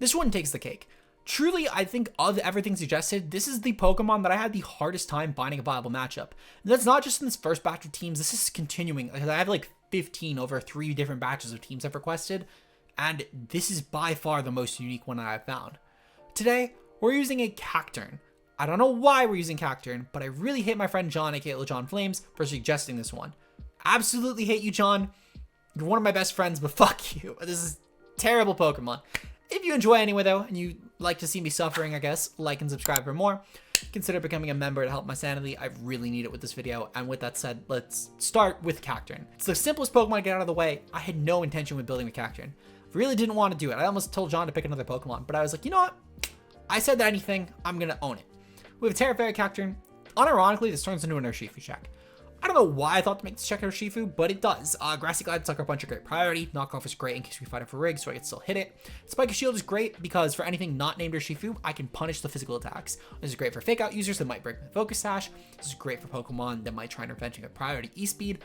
This one takes the cake. Truly, I think of everything suggested, this is the Pokemon that I had the hardest time finding a viable matchup. And that's not just in this first batch of teams, this is continuing. I have like 15 over 3 different batches of teams I've requested, and this is by far the most unique one that I've found. Today, we're using a Cacturne. I don't know why we're using Cacturne, but I really hate my friend John, aka John Flames, for suggesting this one. Absolutely hate you, John. You're one of my best friends, but fuck you. This is terrible Pokemon. If you enjoy anyway though, and you like to see me suffering, I guess, like and subscribe for more. Consider becoming a member to help my sanity. I really need it with this video. And with that said, let's start with Cacturne. It's the simplest Pokemon to get out of the way. I had no intention with building with Cacturne. Really didn't want to do it. I almost told John to pick another Pokemon, but I was like, you know what? I said that anything, I'm gonna own it. We have a Tera Fairy Cacturne. Unironically, this turns into an Urshifu check. I don't know why I thought to make this check Urshifu, but it does. Grassy Glide, Sucker Punch are great priority. Knockoff is great in case we fight it for Rig, so I can still hit it. Spiky Shield is great because for anything not named Urshifu, I can punish the physical attacks. This is great for fake out users that might break my Focus Sash. This is great for Pokemon that might try intervention with priority E-Speed.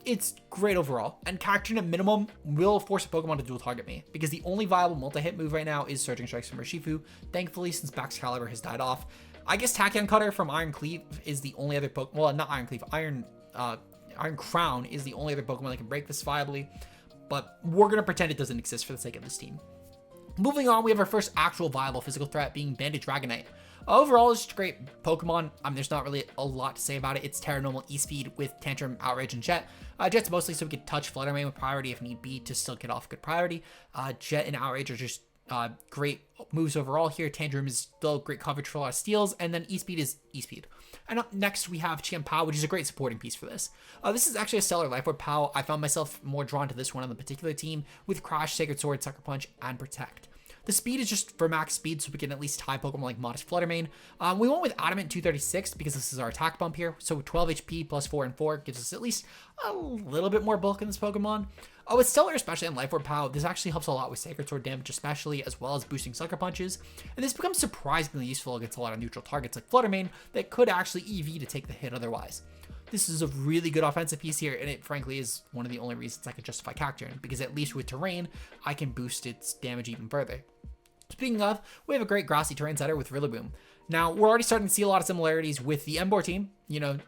It's great overall, and Cacturne at minimum will force a Pokemon to dual target me, because the only viable multi-hit move right now is Surging Strikes from Urshifu. Thankfully, since Bax Caliber has died off, I guess Tachyon Cutter from Iron Cleave is the only other Pokemon, well, not Iron Cleave, Iron Crown is the only other Pokemon that can break this viably, but we're going to pretend it doesn't exist for the sake of this team. Moving on, we have our first actual viable physical threat being Banded Dragonite. Overall, it's just a great Pokemon. There's not really a lot to say about it. It's Tera normal E-Speed with Tantrum, Outrage, and Jet. Jet's mostly so we can touch Flutter Mane with priority if need be to still get off good priority. Jet and Outrage are just great moves overall here. Tantrum is still great coverage for a lot of steals, and then E-Speed is E-Speed. And up next, we have Chien-Pao, which is a great supporting piece for this. This is actually a stellar Life Orb Pao. I found myself more drawn to this one on the particular team with Crash, Sacred Sword, Sucker Punch, and Protect. The speed is just for max speed, so we can at least tie Pokemon like Modest Flutter Mane. We went with Adamant 236 because this is our attack bump here. So 12 HP plus 4 and 4 gives us at least a little bit more bulk in this Pokemon. With Stellar, especially in Life Orb Pao, this actually helps a lot with Sacred Sword damage, especially, as well as boosting Sucker Punches. And this becomes surprisingly useful against a lot of neutral targets like Flutter Mane that could actually EV to take the hit otherwise. This is a really good offensive piece here, and it frankly is one of the only reasons I could justify Cacturne, because at least with Terrain, I can boost its damage even further. Speaking of, we have a great grassy terrain setter with Rillaboom. Now, we're already starting to see a lot of similarities with the Emboar team. You know,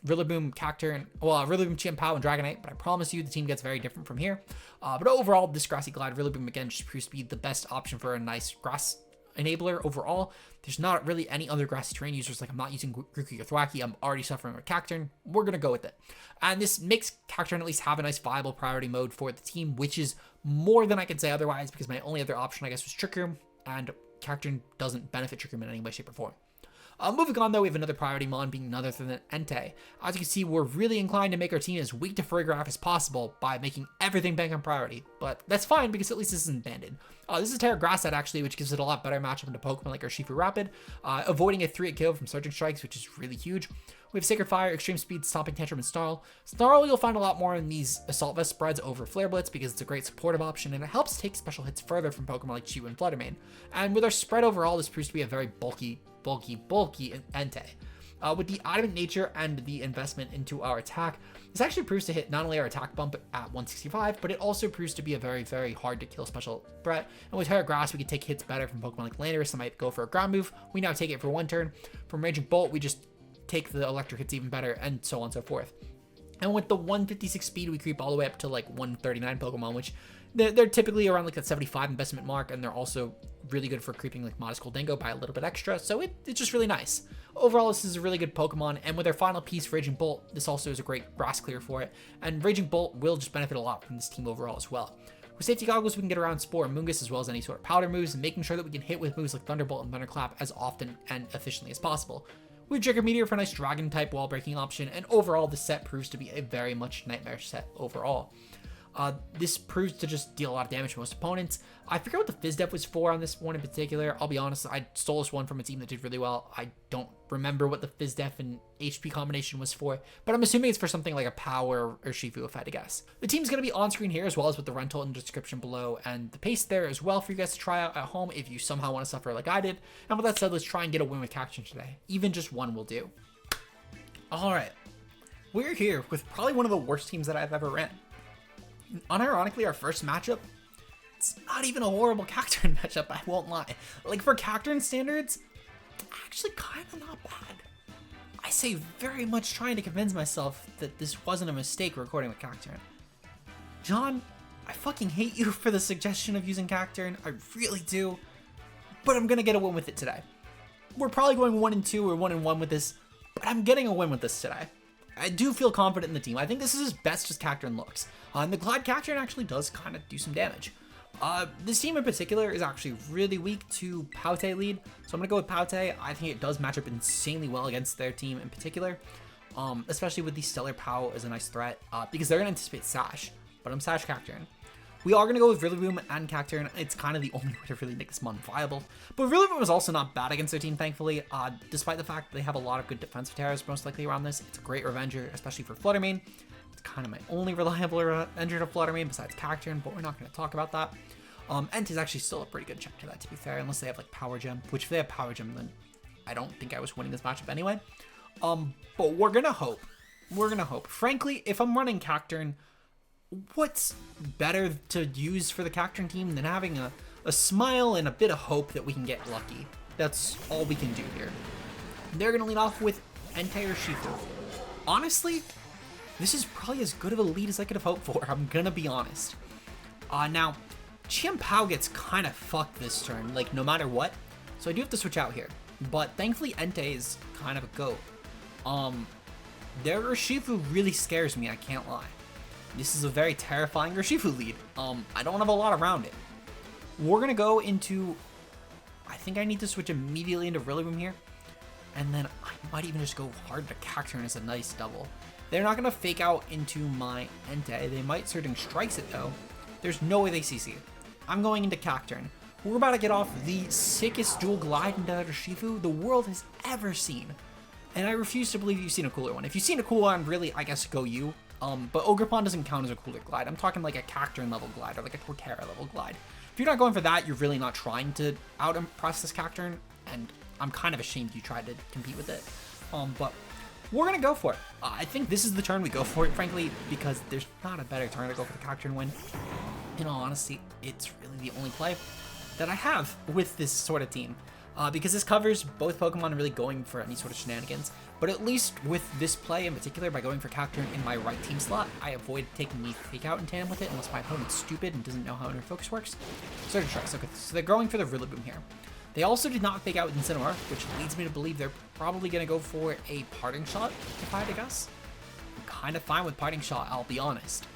Rillaboom, Cacturne, well, Rillaboom, Chien-Pao, and Dragonite, but I promise you the team gets very different from here. But overall, this Grassy Glide Rillaboom, again, just proves to be the best option for a nice grass enabler overall. There's not really any other grassy terrain users. Like, I'm not using Grookey or Thwackey. I'm already suffering with Cacturne. We're going to go with it. And this makes Cacturne at least have a nice viable priority mode for the team, which is more than I can say otherwise, because my only other option, I guess, was Trick Room, and Cacturne doesn't benefit Trick Room in any way, shape, or form. Moving on, though, we have another priority mon being none other than Entei. As you can see, we're really inclined to make our team as weak to Farigiraf as possible by making everything bank on priority, but that's fine because at least this isn't banded. This is Tera Grass Set, actually, which gives it a lot better matchup into Pokemon like Urshifu Rapid, avoiding a 3-hit KO from Surging Strikes, which is really huge. We have Sacred Fire, Extreme Speed, Stomping Tantrum, and Snarl. Snarl you'll find a lot more in these Assault Vest spreads over Flare Blitz because it's a great supportive option, and it helps take special hits further from Pokemon like Chew and Flutter Mane. And with our spread overall, this proves to be a very bulky Entei. With the Adamant Nature and the investment into our attack, this actually proves to hit not only our attack bump at 165, but it also proves to be a very, very hard to kill special threat. And with Tera Grass, we can take hits better from Pokemon like Landorus that might go for a ground move. We now take it for 1 turn. From Raging Bolt, we just take the electric hits even better, and so on and so forth. And with the 156 speed, we creep all the way up to like 139 Pokemon, which they're typically around like that 75 investment mark, and they're also really good for creeping like Modest Goldengo by a little bit extra, so it's just really nice. Overall, this is a really good Pokemon, and with our final piece, Raging Bolt, this also is a great grass clear for it, and Raging Bolt will just benefit a lot from this team overall as well. With Safety Goggles, we can get around Spore and Mungus as well as any sort of powder moves, and making sure that we can hit with moves like Thunderbolt and Thunderclap as often and efficiently as possible. We have Trigger Meteor for a nice Dragon type wall breaking option, and overall this set proves to be a very much nightmare set overall. This proves to just deal a lot of damage to most opponents. I forget what the Fizz Def was for on this one in particular. I'll be honest, I stole this one from a team that did really well. I don't remember what the Fizz Def and HP combination was for, but I'm assuming it's for something like a Power or Shifu if I had to guess. The team's going to be on screen here as well as with the rental in the description below, and the pace there as well for you guys to try out at home if you somehow want to suffer like I did. And with that said, let's try and get a win with Cacturne today. Even just one will do. Alright, we're here with probably one of the worst teams that I've ever ran. Unironically, our first matchup, It's not even a horrible Cacturne matchup, I won't lie. Like, for Cacturne standards, actually kind of not bad. I say very much trying to convince myself that this wasn't a mistake recording with Cacturne. John, I fucking hate you for the suggestion of using Cacturne. I really do. But I'm gonna get a win with it today. We're probably going 1-2 or 1-1 with this, but I'm getting a win with this today. I do feel confident in the team. I think this is as best as Cacturne looks. And the Glide Cacturne actually does kind of do some damage. This team in particular is actually really weak to Paute lead, so I'm going to go with Paute. I think it does match up insanely well against their team in particular, especially with the Stellar Pao as a nice threat, because they're going to anticipate Sash, but I'm Sash Cacturne. We are going to go with Rillaboom and Cacturne. It's kind of the only way to really make this mon viable. But Rillaboom is also not bad against their team, thankfully. Despite the fact that they have a lot of good defensive Teras most likely around this. It's a great Revenger, especially for Flutter Mane. It's kind of my only reliable Revenger to Flutter Mane besides Cacturne, but we're not going to talk about that. Ent is actually still a pretty good check to that, to be fair, unless they have like Power Gem, which if they have Power Gem, then I don't think I was winning this matchup anyway. But we're going to hope. We're going to hope. Frankly, if I'm running Cacturne, what's better to use for the Cacturne team than having a smile and a bit of hope that we can get lucky? That's all we can do here. They're going to lead off with Entei or Shifu. Honestly, this is probably as good of a lead as I could have hoped for. I'm going to be honest. Now, Chien-Pao gets kind of fucked this turn, like no matter what. So I do have to switch out here. But thankfully, Entei is kind of a goat. Their Urshifu really scares me, I can't lie. This is a very terrifying Urshifu lead. I don't have a lot around it. We're going to go into... I think I need to switch immediately into Rillaboom here. And then I might even just go hard to Cacturne as a nice double. They're not going to fake out into my Entei. They might Surging Strikes it though. There's no way they CC. I'm going into Cacturne. We're about to get off the sickest dual glide into Urshifu the world has ever seen. And I refuse to believe you've seen a cooler one. If you've seen a cooler one, really, I guess go you. But Ogerpon doesn't count as a cooler glide. I'm talking like a Cacturne level glide or like a Torterra level glide. If you're not going for that, you're really not trying to out-impress this Cacturne, and I'm kind of ashamed you tried to compete with it. But we're going to go for it. I think this is the turn we go for it, frankly, because there's not a better turn to go for the Cacturne win. In all honesty, it's really the only play that I have with this sort of team. Because this covers both Pokemon really going for any sort of shenanigans. But at least with this play in particular, by going for Cacturne in my right team slot, I avoid taking the Fake Out in tandem with it unless my opponent's stupid and doesn't know how Inner Focus works. Surging Strikes. Okay, so they're going for the Rillaboom here. They also did not Fake Out with Incineroar, which leads me to believe they're probably going to go for a Parting Shot, if I had to guess. I'm kind of fine with Parting Shot, I'll be honest,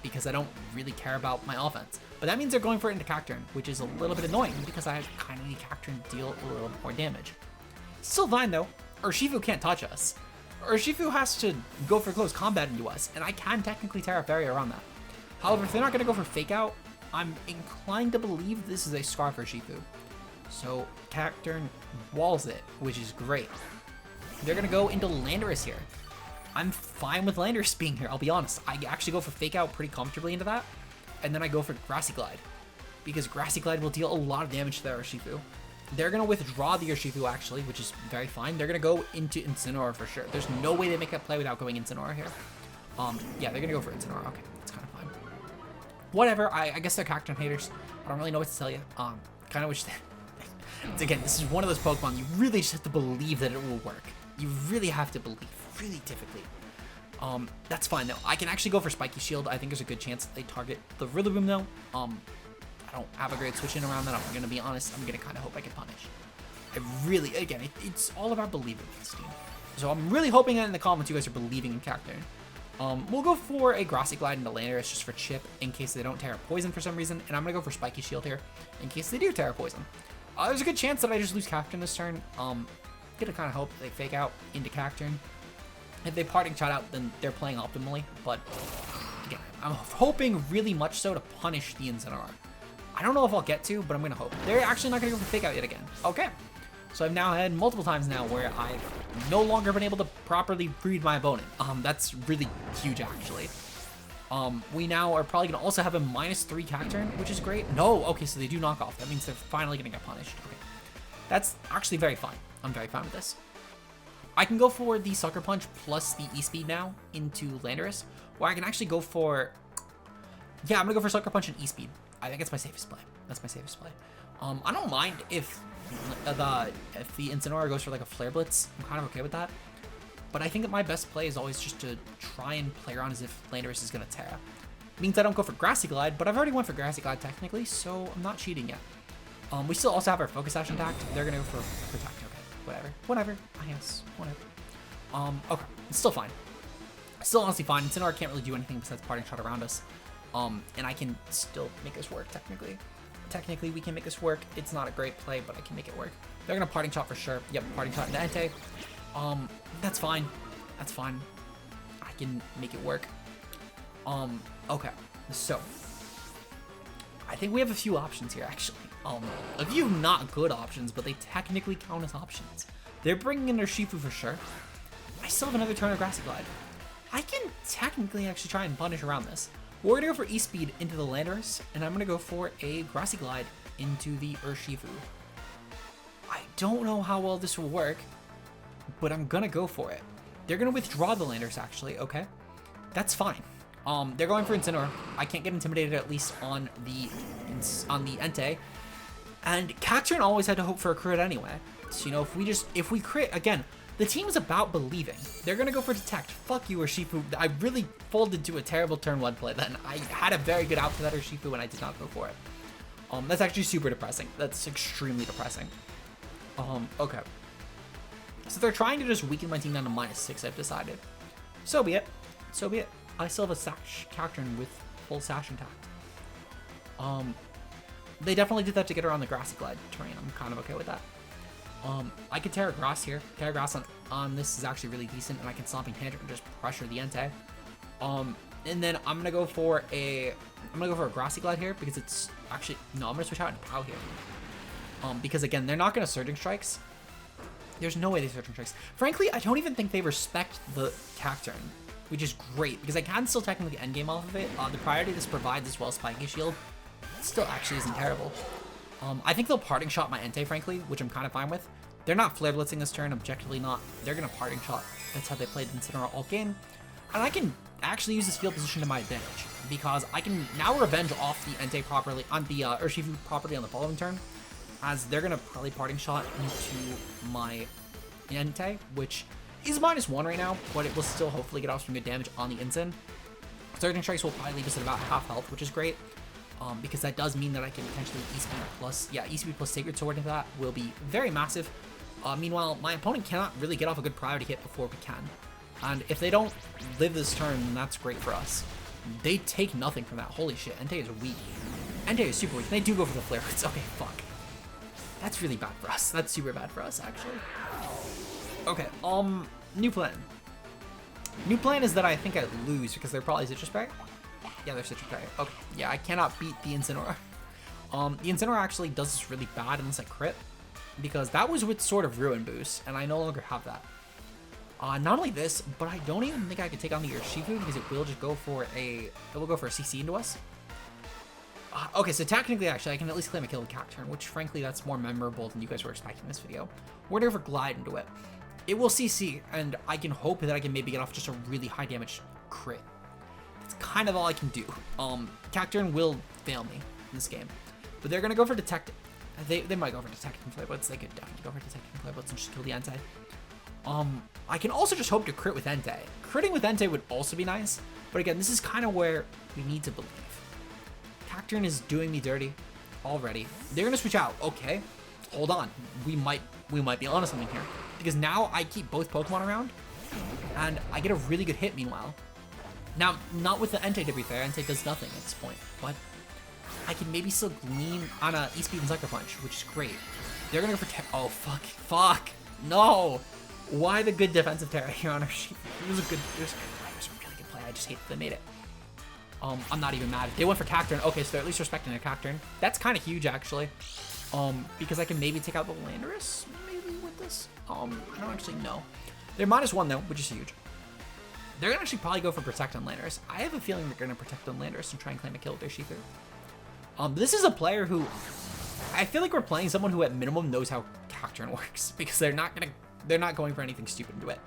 because I don't really care about my offense. But that means they're going for it into Cacturne, which is a little bit annoying because I kind of need Cacturne to deal a little more damage. Still fine though. Urshifu can't touch us. Urshifu has to go for close combat into us, and I can technically Tera Fairy around that. However, if they're not going to go for Fake Out, I'm inclined to believe this is a Scarf Urshifu. So Cacturne walls it, which is great. They're going to go into Landorus here. I'm fine with Landorus being here, I'll be honest. I actually go for Fake Out pretty comfortably into that. And then I go for Grassy Glide, because Grassy Glide will deal a lot of damage to their Urshifu. They're going to withdraw the Urshifu, actually, which is very fine. They're going to go into Incineroar for sure. There's no way they make that play without going Incineroar here. Yeah, they're going to go for Incineroar. Okay, that's kind of fine. Whatever, I guess they're Cacturne haters. I don't really know what to tell you. Kind of wish that... Again, this is one of those Pokemon you really just have to believe that it will work. You really have to believe, really typically. That's fine though. I can actually go for Spiky Shield. I think there's a good chance that they target the Rillaboom though. I don't have a great switch in around that. I'm gonna be honest. I'm gonna kind of hope I can punish. I really, again, it's all about believing in this team. So I'm really hoping that in the comments you guys are believing in Cacturne. We'll go for a Grassy Glide into Landorus just for chip in case they don't Tera Poison for some reason, and I'm gonna go for Spiky Shield here in case they do Tera Poison. There's a good chance that I just lose Cacturne this turn. Gonna kind of hope they Fake Out into Cacturne. If they Parting Shot out, then they're playing optimally, but again, I'm hoping really much so to punish the Incineroar. I don't know if I'll get to, but I'm going to hope. They're actually not going to go for Fake Out yet again. Okay. So I've now had multiple times now where I've no longer been able to properly read my opponent. That's really huge, actually. We now are probably going to also have a -3 Cacturne, which is great. No, okay, so they do knock off. That means they're finally going to get punished. Okay. That's actually very fine. I'm very fine with this. I can go for the Sucker Punch plus the E-Speed now into Landorus, or I can actually go for... Yeah, I'm going to go for Sucker Punch and E-Speed. I think it's my safest play. That's my safest play. I don't mind if the Incineroar goes for like a Flare Blitz. I'm kind of okay with that. But I think that my best play is always just to try and play around as if Landorus is going to Tera. Means I don't go for Grassy Glide, but I've already went for Grassy Glide technically, so I'm not cheating yet. We still also have our Focus Sash intact. They're going to go for Protect. Okay, whatever. I guess, whatever. Okay, it's still fine. Still honestly fine. Incineroar can't really do anything besides Parting Shot around us. And I can still make this work technically. Technically, we can make this work. It's not a great play, but I can make it work. They're going to Parting Shot for sure. Yep, Parting Shot into Entei. That's fine. That's fine. I can make it work. Okay, so I think we have a few options here, actually. A few not good options, but they technically count as options. They're bringing in their Shifu for sure. I still have another turn of Grassy Glide. I can technically actually try and punish around this. We're gonna go for E-Speed into the Landorus, and I'm gonna go for a Grassy Glide into the Urshifu. I don't know how well this will work, but I'm gonna go for it. They're gonna withdraw the Landorus, actually, okay? That's fine. They're going for Incineroar. I can't get intimidated, at least on the Entei. And Cacturne always had to hope for a crit anyway. So, you know, if we crit, again, the team is about believing. They're gonna go for Detect. Fuck you, Urshifu. I really folded to a terrible turn 1 play then. I had a very good out for that Urshifu and I did not go for it. That's actually super depressing. That's extremely depressing. Okay. So they're trying to just weaken my team down to -6, I've decided. So be it. So be it. I still have a Sash Cacturne with full Sash intact. They definitely did that to get around the Grassy Glide terrain. I'm kind of okay with that. I could Tera Grass here. Tera Grass on this is actually really decent, and I can Stomping Tantrum and just pressure the Entei. And then I'm gonna go for a Grassy Glide here because it's actually no. I'm gonna switch out into Pao here. Because again, they're not gonna Surging Strikes. There's no way they Surging Strikes. Frankly, I don't even think they respect the Cacturne, which is great because I can still technically endgame off of it. The priority this provides as well, Spiky Shield, still actually isn't terrible. I think they'll Parting Shot my Entei, frankly, which I'm kind of fine with. They're not Flare Blitzing this turn, objectively not. They're going to Parting Shot. That's how they played Incineroar all game. And I can actually use this field position to my advantage because I can now revenge off the Entei properly, on the Urshifu properly on the following turn, as they're going to probably Parting Shot into my Entei, which is -1 right now, but it will still hopefully get off some good damage on the Incin. Surging Strikes will probably leave us at about half health, which is great. Because that does mean that I can potentially E-Speed plus Sacred Sword into that will be very massive. Meanwhile, my opponent cannot really get off a good priority hit before we can. And if they don't live this turn, then that's great for us. They take nothing from that. Holy shit, Entei is weak. Entei is super weak. They do go for the Flare Blitz. Okay, fuck. That's really bad for us. That's super bad for us, actually. Okay, new plan. New plan is that I think I lose because they're probably Citrus Berry. Yeah, they're Citrus Berry. Okay, yeah, I cannot beat the Incineroar. The Incineroar actually does this really bad unless I crit, because that was with Sword of Ruin boost, and I no longer have that. Not only this, but I don't even think I could take on the Urshifu because it will just go for a CC into us. Okay, so technically, actually, I can at least claim a kill with Cacturne, which frankly, that's more memorable than you guys were expecting in this video. We're gonna go for Glide into it. It will CC, and I can hope that I can maybe get off just a really high damage crit. That's kind of all I can do. Cacturne will fail me in this game, but they're gonna go for Detect. They might go for Detecting Flare Blitz. They could definitely go for Detecting Flare Blitz and just kill the Entei. I can also just hope to crit with Entei. Critting with Entei would also be nice, but again, this is kind of where we need to believe. Cacturne is doing me dirty already. They're gonna switch out. Okay, hold on. We might be onto something here, because now I keep both Pokemon around, and I get a really good hit. Meanwhile, now not with the Entei, to be fair. Entei does nothing at this point, but I can maybe still glean on a E-Speed and Sucker Punch, which is great. They're gonna go for oh fuck, no! Why the good defensive Tera here on our sheet? It was a really good play. I just hate that they made it. I'm not even mad. They went for Cacturne. Okay, so they're at least respecting their Cacturne. That's kind of huge, actually. Because I can maybe take out the Landorus, maybe with this. I don't actually know. They're -1 though, which is huge. They're gonna actually probably go for Protect on Landorus. I have a feeling they're gonna Protect on Landorus and try and claim a kill with their Shifu. This is a player who I feel like we're playing someone who at minimum knows how Cacturne works, because they're not going for anything stupid into it.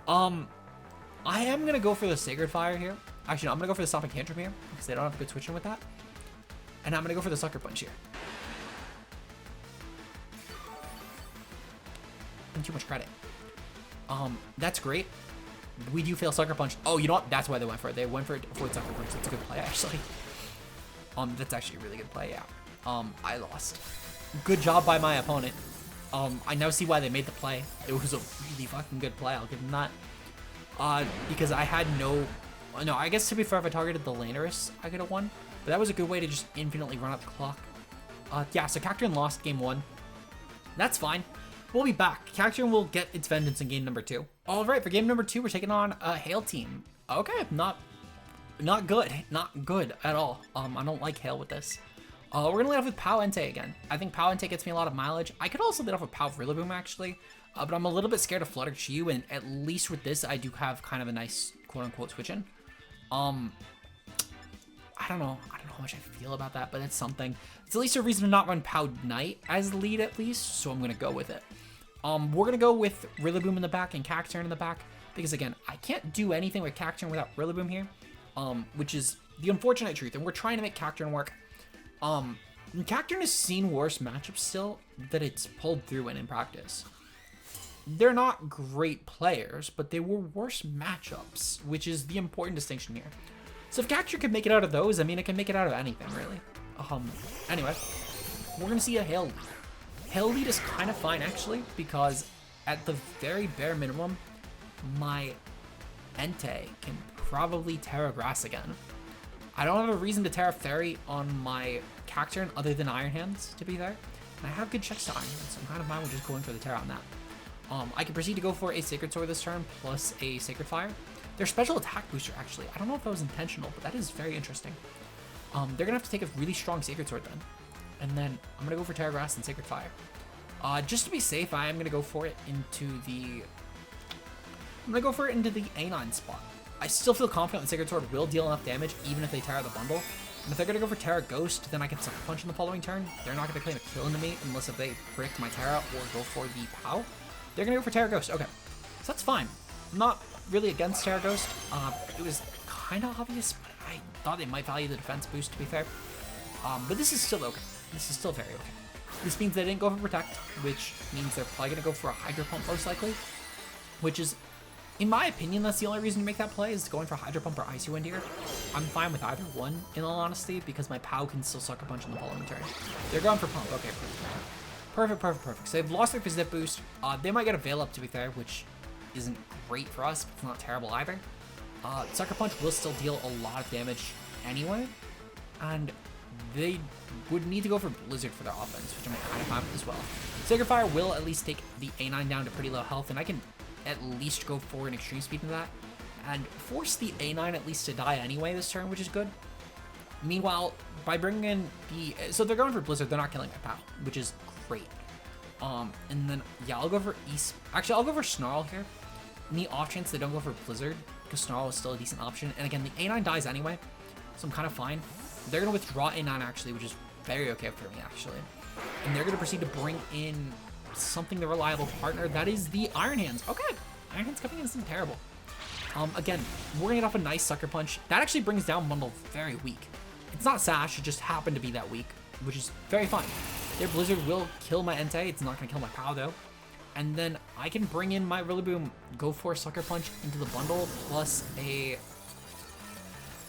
I am gonna go for the Sacred Fire here. Actually, no, I'm gonna go for the Stomping Tantrum here because they don't have a good switch in with that. And I'm going to go for the Sucker Punch here. And too much credit. That's great. We do fail Sucker Punch. Oh, you know what? That's why they went for it. They went for it to avoid Sucker Punch. That's a good play, actually. That's actually a really good play, yeah. I lost. Good job by my opponent. I now see why they made the play. It was a really fucking good play. I'll give them that. Because I had no, I guess to be fair, if I targeted the Landorus, I could have won. But that was a good way to just infinitely run out the clock. Yeah, so Cacturne lost game 1. That's fine. We'll be back. Cacturne will get its vengeance in game number 2. All right, for game number 2, we're taking on a Hail team. Okay, not good. Not good at all. I don't like Hail with this. We're gonna lead off with Pao Entei again. I think Pao Entei gets me a lot of mileage. I could also lead off with Pao Rillaboom actually, but I'm a little bit scared of Flutter Chiyu, and at least with this, I do have kind of a nice quote-unquote switch in. I don't know how much I feel about that, but it's something. It's at least a reason to not run Pao Knight as lead at least, so I'm gonna go with it. We're gonna go with Rillaboom in the back and Cacturne in the back, because again, I can't do anything with Cacturne without Rillaboom here, which is the unfortunate truth, and we're trying to make Cacturne work. Cacturne has seen worse matchups still that it's pulled through in practice. They're not great players, but they were worse matchups, which is the important distinction here. So if Cacturne can make it out of those, I mean, it can make it out of anything, really. Anyway, we're going to see a Hail lead. Hail lead is kind of fine, actually, because at the very bare minimum, my Entei can probably Tera Grass again. I don't have a reason to Tera Fairy on my Cacturne other than Iron Hands, to be fair. And I have good checks to Iron Hands, so I'm kind of fine with just going for the Tera on that. I can proceed to go for a Sacred Sword this turn, plus a Sacred Fire. Their special attack booster, actually, I don't know if that was intentional, but that is very interesting. They're going to have to take a really strong Sacred Sword then. And then I'm going to go for Tera Grass and Sacred Fire. Just to be safe, I am going to go for it into the... A9 spot. I still feel confident that Sacred Sword will deal enough damage, even if they Tera the bundle. And if they're going to go for Tera Ghost, then I can Sucker Punch in the following turn. They're not going to claim a kill into me unless if they predict my Tera or go for the Pao. They're going to go for Tera Ghost. Okay, so that's fine. I'm not really against Tera Ghost. It was kind of obvious, but I thought they might value the defense boost, to be fair. But this is still okay. This is still very okay. This means they didn't go for Protect, which means they're probably going to go for a Hydro Pump most likely, which is, in my opinion, that's the only reason to make that play, is going for Hydro Pump or Icy Wind here. I'm fine with either one, in all honesty, because my Pao can still Sucker Punch in the following turn. They're going for Pump. Okay, perfect. So they've lost their Phys boost. They might get a Veil Up, to be fair, which isn't great for us, but it's not terrible either. Sucker Punch will still deal a lot of damage anyway, and they would need to go for Blizzard for their offense, which I'm kind of fine with as well. Sacred Fire will at least take the A9 down to pretty low health, and I can at least go for an Extreme Speed into that, and force the A9 at least to die anyway this turn, which is good. Meanwhile, by bringing in the... So they're going for Blizzard, they're not killing my Pao, which is great. And then, yeah, I'll go for Actually, I'll go for Snarl here. In the off chance they don't go for Blizzard, because Snarl is still a decent option. And again, the A9 dies anyway, so I'm kind of fine. They're going to withdraw A9, actually, which is very okay for me, actually. And they're going to proceed to bring in something, the reliable partner. That is the Iron Hands. Okay, Iron Hands coming in isn't terrible. Again, we're going to get off a nice Sucker Punch. That actually brings down Bundle very weak. It's not Sash, it just happened to be that weak, which is very fine. Their Blizzard will kill my Entei. It's not going to kill my Pao, though. And then I can bring in my Rillaboom, go for a Sucker Punch into the bundle, plus a...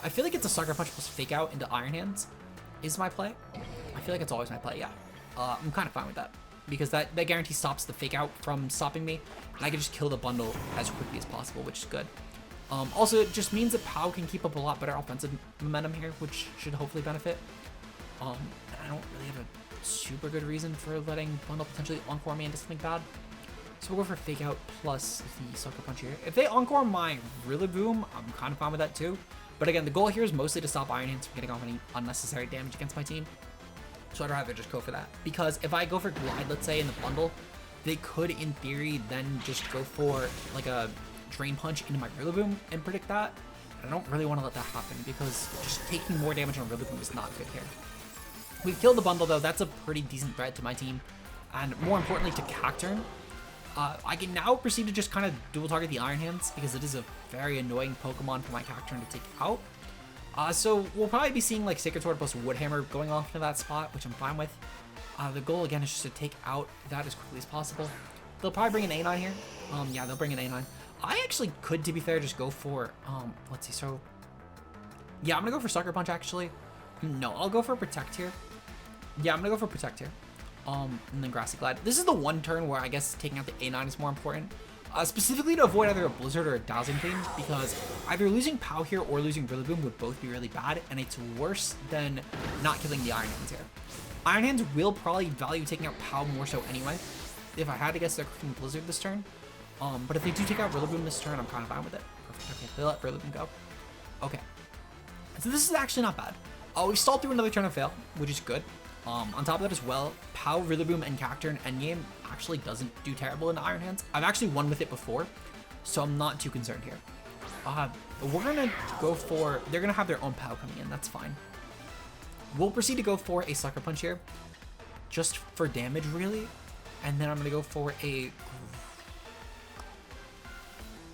I feel like it's a Sucker Punch plus Fake Out into Iron Hands is my play. I feel like it's always my play, yeah. I'm kind of fine with that, because that guarantee stops the Fake Out from stopping me, and I can just kill the bundle as quickly as possible, which is good. Also, it just means that Pao can keep up a lot better offensive momentum here, which should hopefully benefit. And I don't really have a super good reason for letting Bundle potentially Encore me into something bad. So we'll go for Fake Out plus the Sucker Punch here. If they Encore my Rillaboom, I'm kind of fine with that too. But again, the goal here is mostly to stop Iron Hands from getting off any unnecessary damage against my team. So I'd rather just go for that. Because if I go for Glide, let's say, in the bundle, they could, in theory, then just go for like a Drain Punch into my Rillaboom and predict that. And I don't really want to let that happen, because just taking more damage on Rillaboom is not good here. We've killed the bundle, though. That's a pretty decent threat to my team. And more importantly, to Cacturne. I can now proceed to just kind of dual target the Iron Hands, because it is a very annoying Pokemon for my Cacturne to take out. So we'll probably be seeing like Sacred Sword plus Woodhammer going off to that spot, which I'm fine with. The goal again is just to take out that as quickly as possible. They'll probably bring an A9 here. Yeah, they'll bring an A9. I actually could, to be fair, just go for, let's see, so, yeah, I'm gonna go for Sucker Punch, actually. No, I'll go for Protect here. Yeah, I'm gonna go for Protect here. And then Grassy Glide. This is the one turn where I guess taking out the A9 is more important. Specifically to avoid either a Blizzard or a Dazzling Gleam, because either losing Pow here or losing Rillaboom would both be really bad, and it's worse than not killing the Iron Hands here. Iron Hands will probably value taking out Pow more so anyway. If I had to guess, they're cooking Blizzard this turn. But if they do take out Rillaboom this turn, I'm kind of fine with it. Perfect. Okay, they let Rillaboom go. Okay. So this is actually not bad. We stalled through another turn of fail, which is good. On top of that as well, Pow, Rillaboom, and Cacturne endgame actually doesn't do terrible into Iron Hands. I've actually won with it before, so I'm not too concerned here. We're going to go for... They're going to have their own Pow coming in. That's fine. We'll proceed to go for a Sucker Punch here, just for damage, really. And then I'm going to go for a...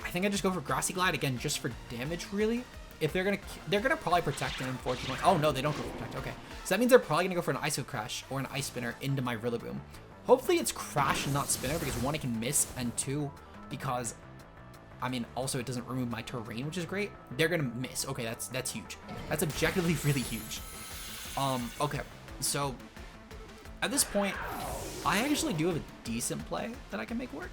I think I just go for Grassy Glide again, just for damage, really. If they're gonna probably Protect, and unfortunately, oh no, they don't go for Protect. Okay, so that means they're probably gonna go for an Icicle Crash or an Ice Spinner into my Rillaboom. Hopefully it's Crash and not Spinner, because one, it can miss, and two, because I mean, also it doesn't remove my terrain, which is great. They're gonna miss. Okay, that's huge. That's objectively really huge. Okay, so at this point, I actually do have a decent play that I can make work.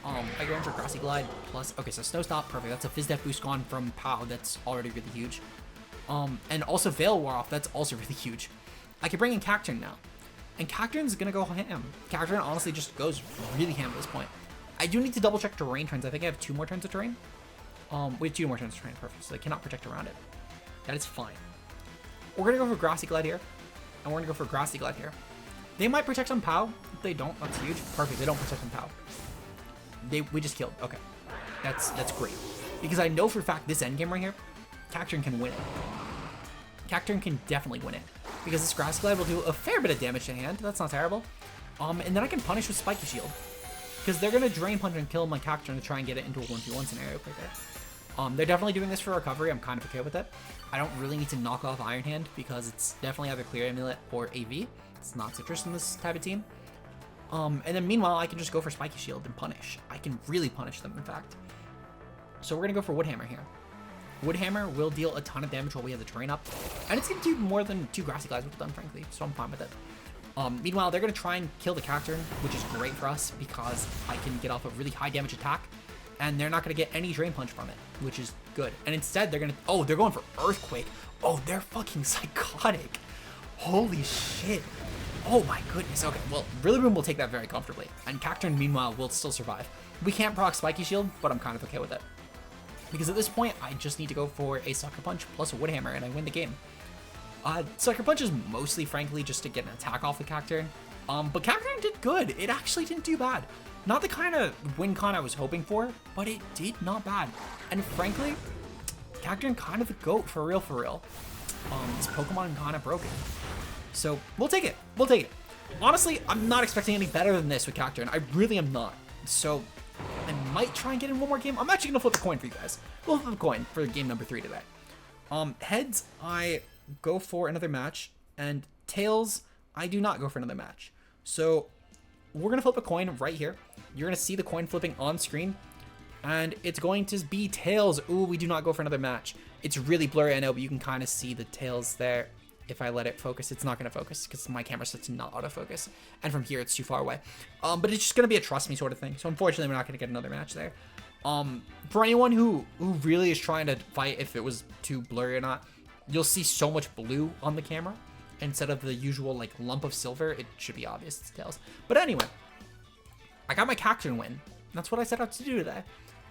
I go in for Grassy Glide plus, okay, so Snow Stop, perfect. That's a Fizz Def boost gone from Pow, that's already really huge. And also Veil War Off, that's also really huge. I can bring in Cacturne now, and Cacturne's gonna go ham. Cacturne honestly just goes really ham at this point. I do need to double check terrain turns. I think I have 2 more turns of terrain. We have 2 more turns of terrain, perfect, so they cannot protect around it. That is fine. We're gonna go for Grassy Glide here, and we're gonna go for Grassy Glide here. They might protect on Pow. If they don't, that's huge. Perfect, they don't protect on Pow. We just killed. Okay, that's great, because I know for a fact this endgame right here, Cacturne can win it. Cacturne can definitely win it, because this Grassy Glide will do a fair bit of damage to hand. That's not terrible. And then I can punish with Spiky Shield, because they're gonna Drain Punch and kill my Cacturne to try and get it into a 1v1 scenario quicker. They're definitely doing this for recovery. I'm kind of okay with it. I don't really need to knock off Iron Hand, because it's definitely either Clear Amulet or AV. It's not citrus in this type of team. And then meanwhile, I can just go for Spiky Shield and punish. I can really punish them, in fact. So we're going to go for Woodhammer here. Woodhammer will deal a ton of damage while we have the terrain up. And it's going to do more than 2 Grassy Glides we've done, frankly. So I'm fine with it. Meanwhile, they're going to try and kill the Cacturne, which is great for us, because I can get off a really high damage attack. And they're not going to get any Drain Punch from it, which is good. And instead, they're going to... Oh, they're going for Earthquake. Oh, they're fucking psychotic. Holy shit. Oh my goodness. Okay, well, Rillaboom will take that very comfortably, and Cacturne, meanwhile, will still survive. We can't proc Spiky Shield, but I'm kind of okay with it, because at this point, I just need to go for a Sucker Punch plus a Woodhammer, and I win the game. Sucker Punch is mostly, frankly, just to get an attack off the Cacturne, but Cacturne did good. It actually didn't do bad. Not the kind of win con I was hoping for, but it did not bad. And frankly, Cacturne kind of the GOAT for real, for real. This Pokemon kind of broken. So we'll take it. We'll take it. Honestly, I'm not expecting any better than this with Cacturne. I really am not. So I might try and get in one more game. I'm actually gonna flip a coin for you guys. We'll flip a coin for game number 3 today. Heads, I go for another match, and tails, I do not go for another match. So we're gonna flip a coin right here. You're gonna see the coin flipping on screen, and it's going to be tails. Ooh, we do not go for another match. It's really blurry, I know, but you can kind of see the tails there. If I let it focus, it's not going to focus, because my camera sets to not autofocus, and from here it's too far away. But it's just going to be a trust me sort of thing. So unfortunately, we're not going to get another match there. For anyone who really is trying to fight if it was too blurry or not, you'll see so much blue on the camera instead of the usual like lump of silver. It should be obvious it's tails. But anyway, I got my Cacturne win. That's what I set out to do today.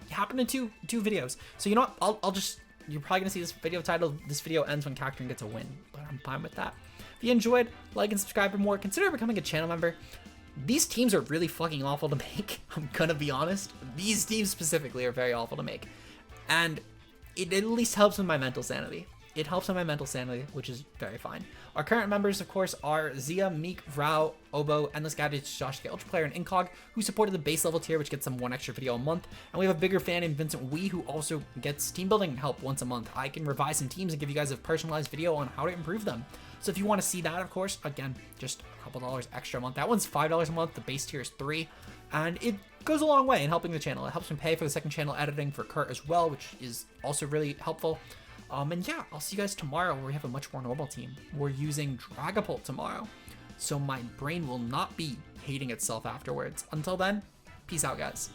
It happened in two videos. So you know what? I'll just... You're probably going to see this video title, this video ends when Cacturne gets a win, but I'm fine with that. If you enjoyed, like and subscribe for more. Consider becoming a channel member. These teams are really fucking awful to make. I'm going to be honest. These teams specifically are very awful to make. And it at least helps with my mental sanity. it helps on my mental sanity, which is very fine. Our current members, of course, are Zia, Meek, Vrao, Obo, Endless Gadgets, Josh the Ultra Player, and Incog, who supported the base level tier, which gets them one extra video a month. And we have a bigger fan in Vincent Wee, who also gets team building help once a month. I can revise some teams and give you guys a personalized video on how to improve them. So if you want to see that, of course, again, just a couple dollars extra a month. That one's $5 a month. The base tier is $3, and it goes a long way in helping the channel. It helps me pay for the second channel editing for Kurt as well, which is also really helpful. And yeah, I'll see you guys tomorrow where we have a much more normal team. We're using Dragapult tomorrow, so my brain will not be hating itself afterwards. Until then, peace out, guys.